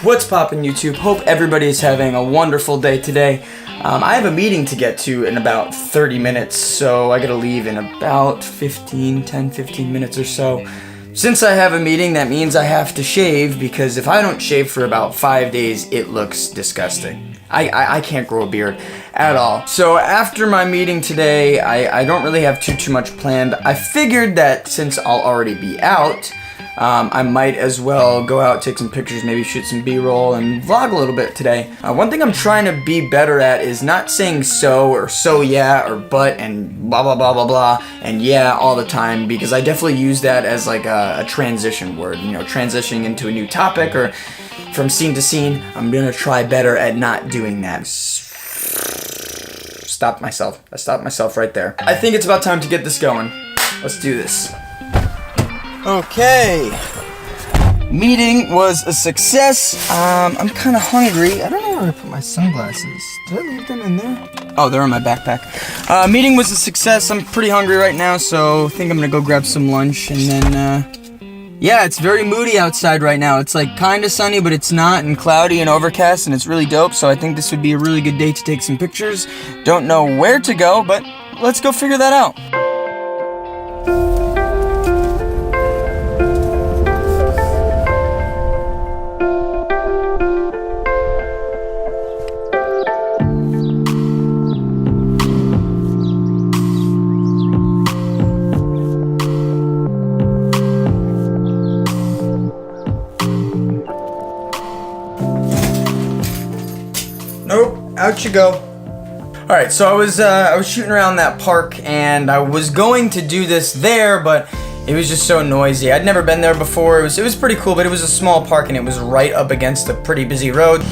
What's poppin', YouTube? Hope everybody's having a wonderful day today. I have a meeting to get to in about 30 minutes, so I gotta leave in about 10, 15 minutes or so. Since I have a meeting, that means I have to shave, because if I don't shave for about 5 days, it looks disgusting. I can't grow a beard at all. So after my meeting today, I don't really have too much planned. I figured that since I'll already be out, I might as well go out, take some pictures, maybe shoot some B-roll, and vlog a little bit today. One thing I'm trying to be better at is not saying so, or so yeah, or but, and blah blah blah blah blah, and yeah all the time, because I definitely use that as like a transition word, you know, transitioning into a new topic, or from scene to scene. I'm gonna try better at not doing that. I stopped myself right there. I think it's about time to get this going. Let's do this. Okay, meeting was a success. I'm kind of hungry. I don't know where I put my sunglasses. Did I leave them in there? Oh, they're in my backpack. Meeting was a success. I'm pretty hungry right now, so I think I'm gonna go grab some lunch, and then, yeah, it's very moody outside right now. It's like kind of sunny, but it's not, and cloudy and overcast, and it's really dope, so I think this would be a really good day to take some pictures. Don't know where to go, but let's go figure that out. Nope, out you go. Alright, so I was shooting around that park, and I was going to do this there, but it was just so noisy. I'd never been there before. It was pretty cool, but it was a small park, and it was right up against a pretty busy road.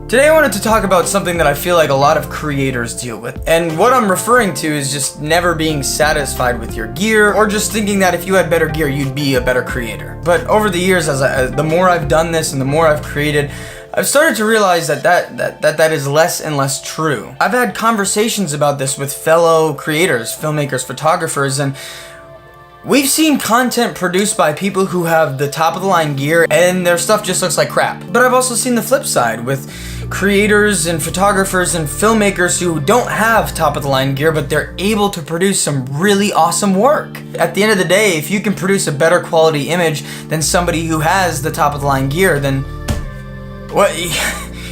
Today I wanted to talk about something that I feel like a lot of creators deal with. And what I'm referring to is just never being satisfied with your gear, or just thinking that if you had better gear, you'd be a better creator. But over the years, the more I've done this and the more I've created, I've started to realize that is less and less true. I've had conversations about this with fellow creators, filmmakers, photographers, and we've seen content produced by people who have the top of the line gear and their stuff just looks like crap. But I've also seen the flip side with creators and photographers and filmmakers who don't have top of the line gear, but they're able to produce some really awesome work. At the end of the day, if you can produce a better quality image than somebody who has the top of the line gear, then what?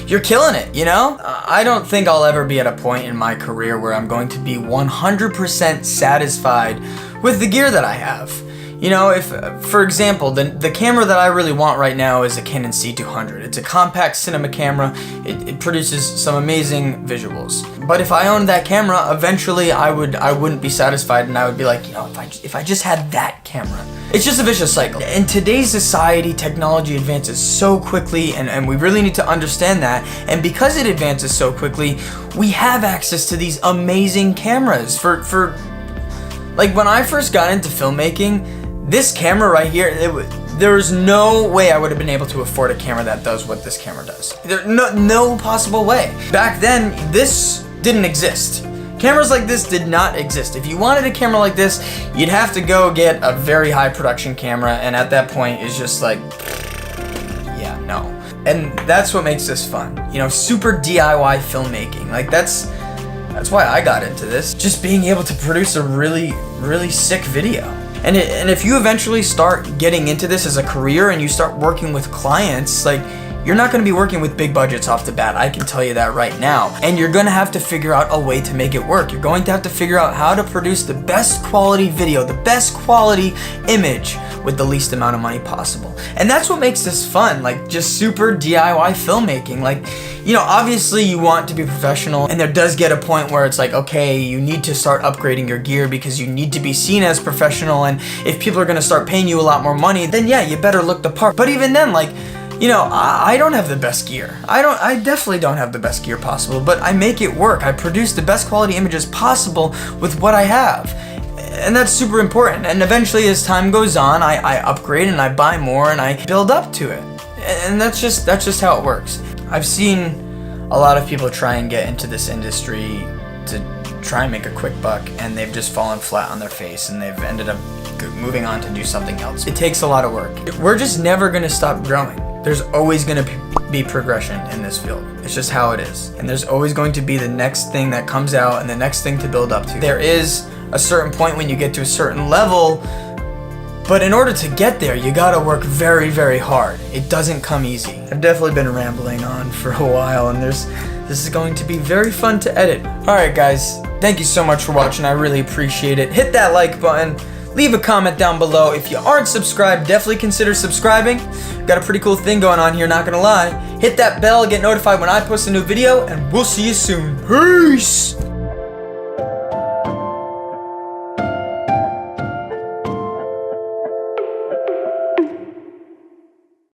You're killing it, you know? I don't think I'll ever be at a point in my career where I'm going to be 100% satisfied with the gear that I have. You know, if, for example, the camera that I really want right now is a Canon C200. It's a compact cinema camera. It produces some amazing visuals. But if I owned that camera, eventually I wouldn't be satisfied, and I would be like, you know, if I just had that camera. It's just a vicious cycle. In today's society, technology advances so quickly, and we really need to understand that. And because it advances so quickly, we have access to these amazing cameras. Like, when I first got into filmmaking, this camera right here, there was no way I would have been able to afford a camera that does what this camera does. There's no possible way. Back then, this didn't exist. Cameras like this did not exist. If you wanted a camera like this, you'd have to go get a very high production camera, and at that point, it's just like, yeah, no. And that's what makes this fun. You know, super DIY filmmaking. Like, that's why I got into this. Just being able to produce a really sick video. And if you eventually start getting into this as a career and you start working with clients, like, you're not going to be working with big budgets off the bat, I can tell you that right now. And you're going to have to figure out a way to make it work. You're going to have to figure out how to produce the best quality video, the best quality image with the least amount of money possible. And that's what makes this fun, like just super DIY filmmaking. Like, you know, obviously you want to be professional, and there does get a point where it's like, okay, you need to start upgrading your gear because you need to be seen as professional, and if people are going to start paying you a lot more money, then yeah, you better look the part. But even then, like, you know, I don't have the best gear. I definitely don't have the best gear possible, but I make it work. I produce the best quality images possible with what I have. And that's super important. And eventually, as time goes on, I upgrade and I buy more and I build up to it. And that's just how it works. I've seen a lot of people try and get into this industry to try and make a quick buck, and they've just fallen flat on their face, and they've ended up moving on to do something else. It takes a lot of work. We're just never gonna stop growing. There's always gonna be progression in this field. It's just how it is. And there's always going to be the next thing that comes out and the next thing to build up to. There is a certain point when you get to a certain level, but in order to get there, you gotta work very, very hard. It doesn't come easy. I've definitely been rambling on for a while, and this is going to be very fun to edit. Alright guys, thank you so much for watching. I really appreciate it. Hit that like button. Leave a comment down below. If you aren't subscribed, definitely consider subscribing. Got a pretty cool thing going on here, not gonna lie. Hit that bell, get notified when I post a new video, and we'll see you soon. Peace!